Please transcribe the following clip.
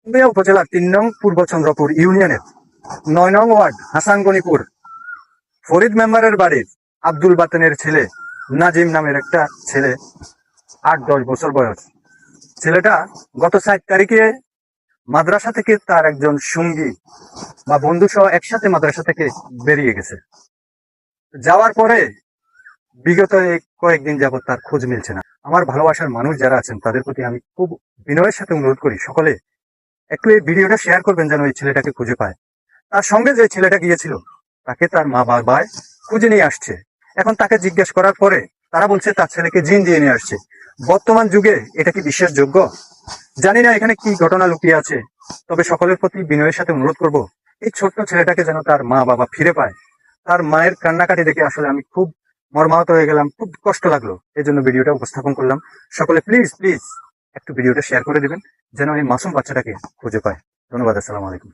কুমিল্লা উপজেলার ৩ নং পূর্ব চন্দ্রপুর ইউনিয়নের ৯ নং ওয়ার্ড হাসানগনিপুর ফরিদ মেম্বারের বাড়ির আব্দুল বাতেনের ছেলে নাজিম নামের একটা ছেলে, ৮-১০ বছর বয়স। ছেলেটা গত ৪ তারিখে মাদ্রাসা থেকে তার একজন সঙ্গী বা বন্ধু সহ একসাথে মাদ্রাসা থেকে বেরিয়ে গেছে। যাওয়ার পরে বিগত এই কয়েকদিন যাবত তার খোঁজ মিলছে না। আমার ভালোবাসার মানুষ যারা আছেন তাদের প্রতি আমি খুব বিনয়ের সাথে অনুরোধ করি, সকলে একটু এই ভিডিওটা শেয়ার করবেন যেন এই ছেলেটাকে খুঁজে পায়। তার সঙ্গে যে ছেলেটা গিয়েছিল তাকে তার মা বাবায় খুঁজে নিয়ে আসছে। এখন তাকে জিজ্ঞেস করার পরে তারা বলছে তার ছেলেকে জিন দিয়ে নিয়ে আসছে। বর্তমান যুগে এটা কি বিশ্বাসযোগ্য? জানি না এখানে কি ঘটনা লুকিয়ে আছে, তবে সকলের প্রতি বিনয়ের সাথে অনুরোধ করব এই ছোট্ট ছেলেটাকে যেন তার মা বাবা ফিরে পায়। তার মায়ের কান্নাকাটি দেখে আসলে আমি খুব মর্মাহত হয়ে গেলাম, খুব কষ্ট লাগলো। এই জন্য ভিডিওটা উপস্থাপন করলাম। সকলে প্লিজ প্লিজ একটু ভিডিওটা শেয়ার করে দিবেন যেন এই মাসুম বাচ্চাটাকে খুঁজে পায়। ধন্যবাদ। আসসালামু আলাইকুম।